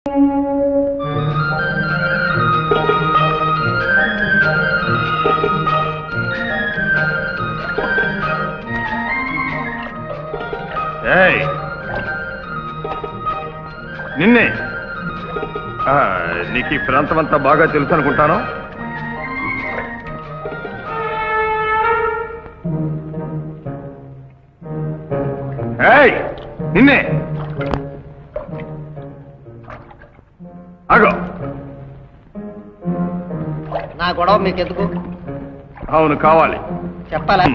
నిన్నే నీకు ఈ ప్రాంతం అంతా బాగా తెలుసు అనుకుంటాను. నిన్నే అగో నా గొడవ మీకెందుకు? అవును కావాలి. చెప్పాలా?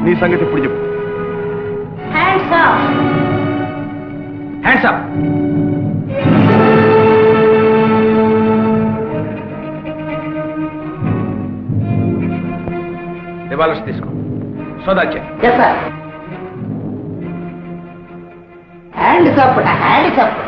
నీ సంగతి ఇప్పుడు చెప్పు. Hands up. రివాల్వర్స్ తీసుకో. సోదాచే. Hands up. Hands up.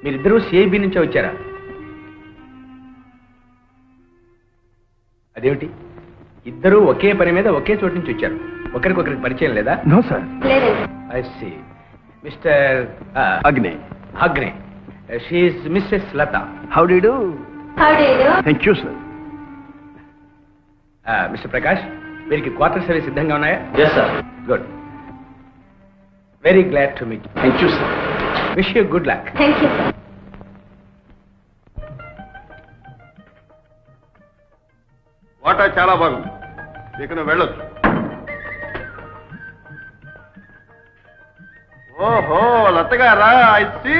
మీరిద్దరూ సిఐబి నుంచే వచ్చారా? అదేమిటి ఇద్దరూ ఒకే పని మీద ఒకే చోటు నుంచి వచ్చారు, ఒకరికొకరికి పరిచయం లేదా? No sir. I see. Mister Agne. Agne. She is missus Latha. How do you do? Thank you sir. Mister Prakash, వీరికి క్వార్టర్స్ అవి సిద్ధంగా ఉన్నాయా? yes sir. Good. Very glad to meet. Thank you sir. Wish you good luck. Thank you sir. వాటా చాలా బాగుంది, ఇక నువ్వు వెళ్ళొచ్చు. ఓహో లతగారా, అయితే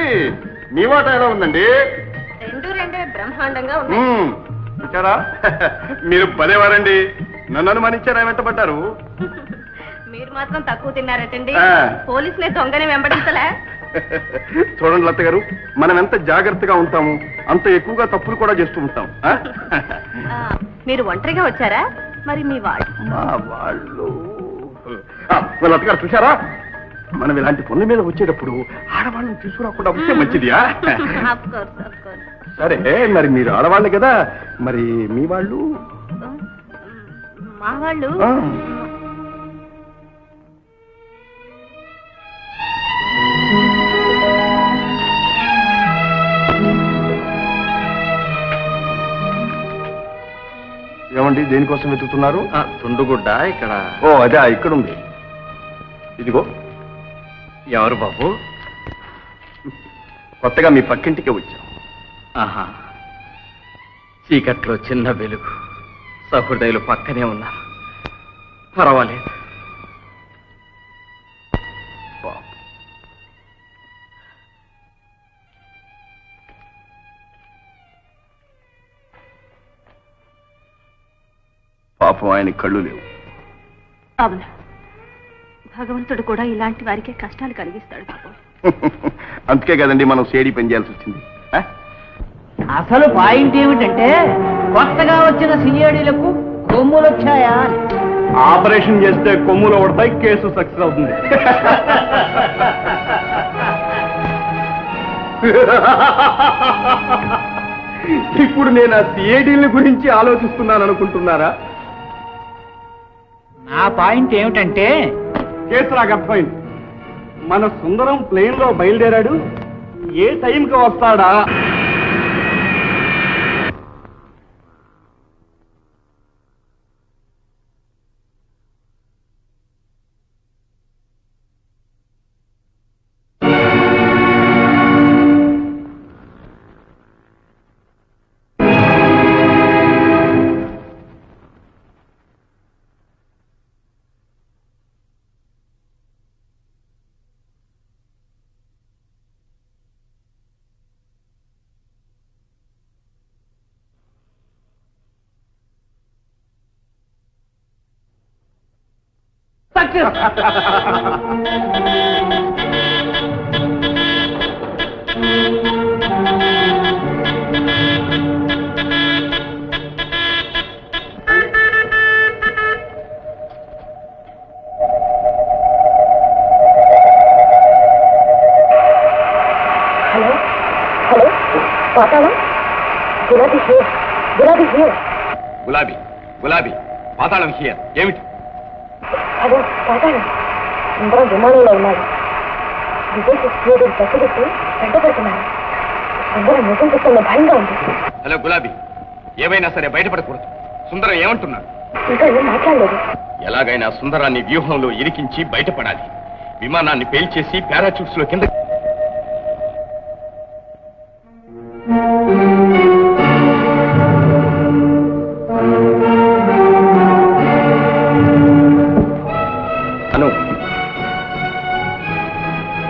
మీ వాటా ఎలా ఉందండి? రెండే బ్రహ్మాండంగా ఉంది. చూచారా, మీరు పదేవారండి. నన్ను అనుమానించారా, వెంటబడ్డారు. మీరు మాత్రం తక్కువ తిన్నారటండి. పోలీసులే దొంగని వెంబడించలే. చూడండి లత గారు, మనం ఎంత జాగ్రత్తగా ఉంటాము అంత ఎక్కువగా తప్పులు కూడా చేస్తూ ఉంటాం. మీరు ఒంటరిగా వచ్చారా? మరి మీ వాళ్ళు? మా వాళ్ళు లత గారు చూసారా, మనం ఇలాంటి పనుల మీద వచ్చేటప్పుడు ఆడవాళ్ళని తీసుకురాకుండా వస్తే మంచిదియా? సరే, మరి మీరు ఆడవాళ్ళే కదా, మరి మీ వాళ్ళు? మా వాళ్ళు ఏమండి, దేనికోసం వెతుకుతున్నారు? తుండుగుడ్డ ఇక్కడ. ఓ అదే, ఇక్కడ ఉంది. ఇదిగో. ఎవరు బాబు? కొత్తగా మీ పక్కింటికే వచ్చాం. ఆహా, చీకట్లో చిన్న వెలుగు, సహృదయులు పక్కనే ఉన్నారు. పర్వాలేదు. పాపం ఆయన కళ్ళు లేవు. అవును, భగవంతుడు కూడా ఇలాంటి వారికే కష్టాలు కలిగిస్తాడు పాపం. అందుకే కదండి మనం సేడి పని చేయాల్సి వచ్చింది. అసలు పాయింట్ ఏమిటంటే, కొత్తగా వచ్చిన సిఐడీలకు కొమ్ములు వచ్చాయా? ఆపరేషన్ చేస్తే కొమ్ములు పడతాయి, కేసు సక్సెస్ అవుతుంది. ఇప్పుడు నేను ఆ సిఐడీల గురించి ఆలోచిస్తున్నాను అనుకుంటున్నారా? నా పాయింట్ ఏమిటంటే, కేసు నాకు అర్థమైంది. మన సుందరం ప్లేన్ లో బయలుదేరాడు. ఏ టైంకి వస్తాడా? గులాబీ గులాబీ పాతాళం హియర్. ఏమిటి? అదే పాతాళం. సుందరం విమానంలో ఉన్నాడు. విదేశీ స్నేహితుడు పసిగట్టి వెంటబడుతున్నాడు. సుందరం నిజం చెప్తున్న భయంగా ఉంది. హలో గులాబీ, ఏమైనా సరే బయటపడకూడదు. సుందరం ఏమంటున్నాడు? ఇంకా ఏం మాట్లాడలేదు. ఎలాగైనా సుందరాన్ని వ్యూహంలో ఇరికించి బయటపడాలి. విమానాన్ని పేల్చేసి పారాచూట్స్ లో కింద. అను,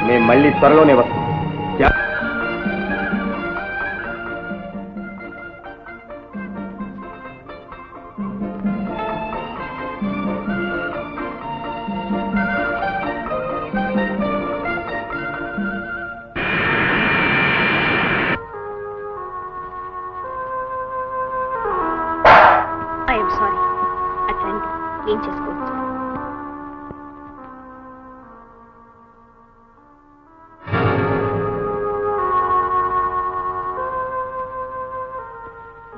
మేము మళ్ళీ త్వరలోనే వస్తాం. I'm sorry. అట్లాంటి ఏం చేసుకోవచ్చు.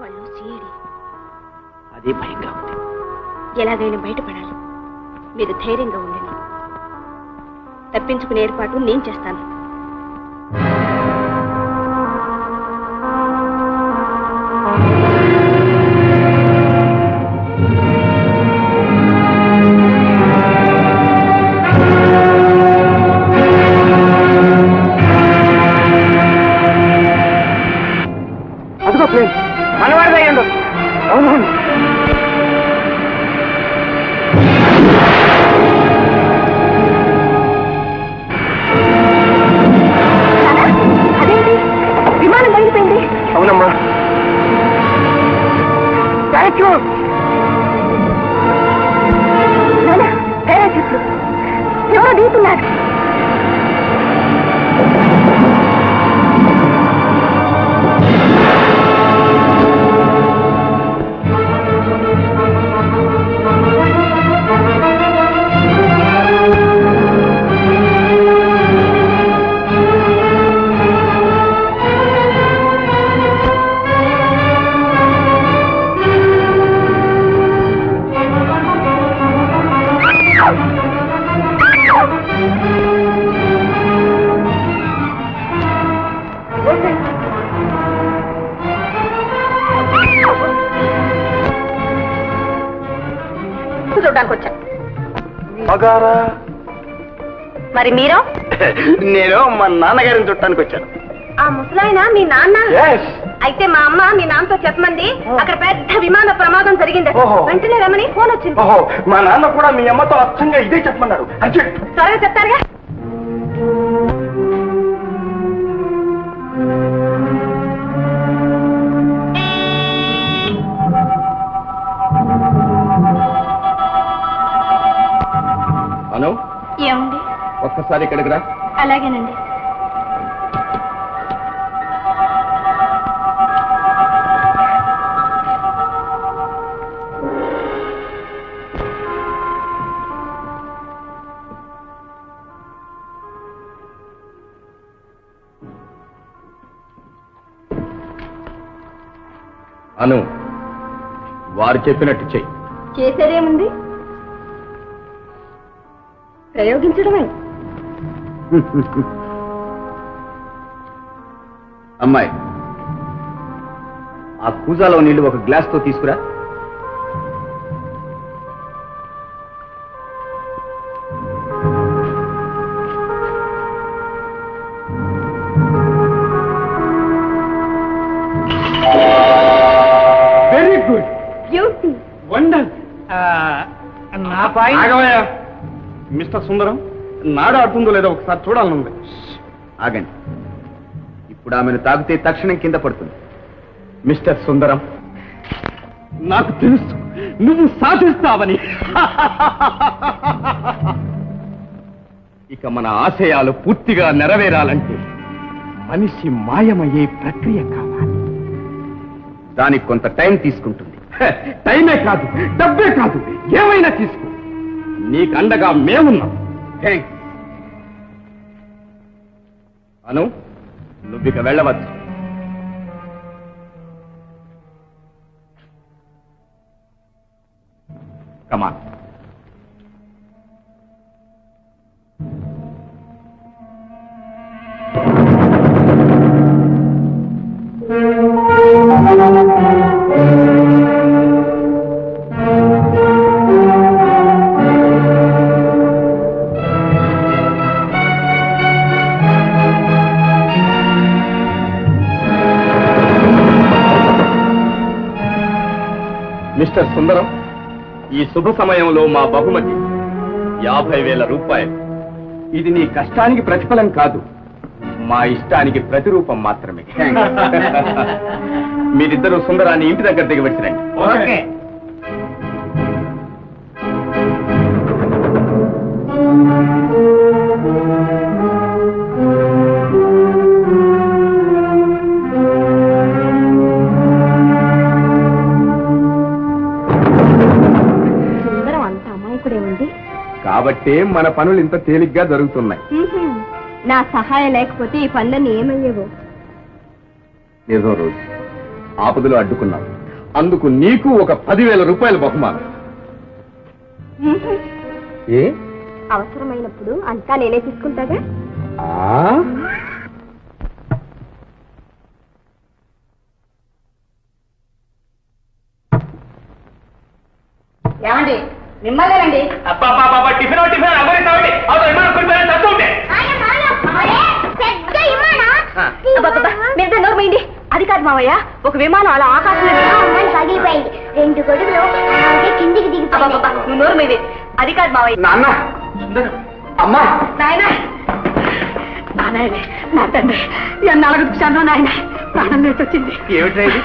వాళ్ళు సిఐడి. అదే భయంగా ఉంది. ఎలాగైనా బయటపడాలి. మీరు ధైర్యంగా ఉండండి. తప్పించుకునే ఏర్పాటు నేను చేస్తాను. అదిగో ప్లేన్ మనవాడిదే అయ్యండు. అవునవును. అదేంటి విమానం బయలుపోయింది? అవునమ్మా. పారాచూట్లు ఎవరో దిగుతున్నారు. చూడడానికి వచ్చా. మరి మీరు? నేను మా నాన్నగారిని చుట్టానికి వచ్చాను. ఆ ముసలాయన మీ నాన్న? అయితే మా అమ్మ మీ నాన్నతో చెప్పమంది. అక్కడ పెద్ద విమాన ప్రమాదం జరిగింది. వెంటనే రమ్మని ఫోన్ వచ్చింది. మా నాన్న కూడా మీ అమ్మతో అచ్చంగా ఇదే చెప్పమన్నాడు. అర్జెంట్ త్వరగా చెప్తారుగా. అను, ఏముంది? ఒక్కసారి ఇక్కడికి రా. అలాగేనండి. అను, వారు చెప్పినట్టు చెయ్యి. చేసేదేముంది? ప్రయోగించడమే. అమ్మాయి, ఆ కూజాలో నీళ్లు ఒక గ్లాస్తో తీసుకురా. Very good, beauty. వండర్. నా పాయింట్ మిస్టర్ సుందరం, నాడాడుతుందో లేదో ఒకసారి చూడాలనుంది. ఆగండి. ఇప్పుడు ఆమెను తాగితే తక్షణం కింద పడుతుంది. మిస్టర్ సుందరం, నాకు తెలుసు నువ్వు సాధిస్తావని. ఇక మన ఆశయాలు పూర్తిగా నెరవేరాలంటే మనిషి మాయమయ్యే ప్రక్రియ కావాలి. దానికి కొంత టైం తీసుకుంటుంది. టైమే కాదు, డబ్బే కాదు, ఏమైనా తీసుకో. నీకు అండగా మేమున్నాం. థ్యాంక్స్. అను, నువ్విక వెళ్ళవచ్చు. కమాన్. మిస్టర్ సుందరం, ఈ శుభ సమయంలో మా బహుమతి 50,000 రూపాయలు. ఇది నీ కష్టానికి ప్రతిఫలం కాదు, మా ఇష్టానికి ప్రతిరూపం మాత్రమే. మీరిద్దరూ సుందరాన్ని ఇంటి దగ్గర దిగవచ్చిరండి. ఓకే. సుందరం అంత అమాయకుడే ఉంది. కాబట్టే మన పనులు ఇంత తేలిగ్గా జరుగుతున్నాయి. నా సహాయం లేకపోతే ఈ పనులన్నీ ఏమయ్యేవో. నిజం రోజు ఆపదలో అడ్డుకున్నావు, అందుకు నీకు ఒక 10,000 రూపాయల బహుమానం. ఏ అవసరమైనప్పుడు అంతా నేనే తీసుకుంటాగా. ఏమండి, మిమ్మల్నేనండి. టిఫిన్ టిఫిన్ అమరి చదువుంటే మీరు నోరు పోయింది. అది కాదు మావయ్య, ఒక విమానం అలా ఆకాశంలో పగిలిపోయింది. 2 గొడుగులు కిందికి దిగిపోయింది. నువ్వు నోరు పోయింది. అది కాదు మావయ్య. నాన్న, అమ్మా, నాయన, నా తండ్రి ఎన్నాళ్ళకు చూశాను నాయన, ప్రాణం వచ్చింది. ఏమిట్రా ఇది?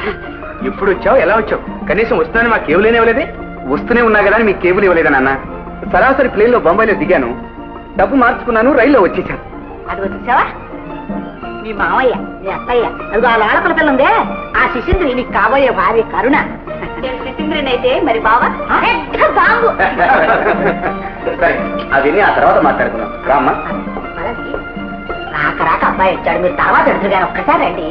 ఎప్పుడు వచ్చావు? ఎలా వచ్చావు? కనీసం వస్తానని మాకు కేబుల్ ఇవ్వలేదే. వస్తూనే ఉన్నా కదా మీకు కేబుల్ ఇవ్వలేదా నాన్న? సరాసరి ప్లేన్ లో బొంబాయిలో దిగాను, డబ్బు మార్చుకున్నాను, రైల్లో వచ్చేసాను. అది వచ్చావా? మీ మావయ్య, మీ అత్తయ్య, అది ఆ లోడపల పిల్ల ఉందే, ఆ శిశింద్రి నీకు కాబోయే భార్య కరుణ. శిశింద్రిని అయితే మరి బావా బాబు. సరే, అవన్నీ ఆ తర్వాత మాట్లాడుకున్నాం. రామ్మా. రాక రాక అబ్బాయి వచ్చాడు, మీరు తర్వాత ఎడుతురు కానీ ఒక్కసారి రండి.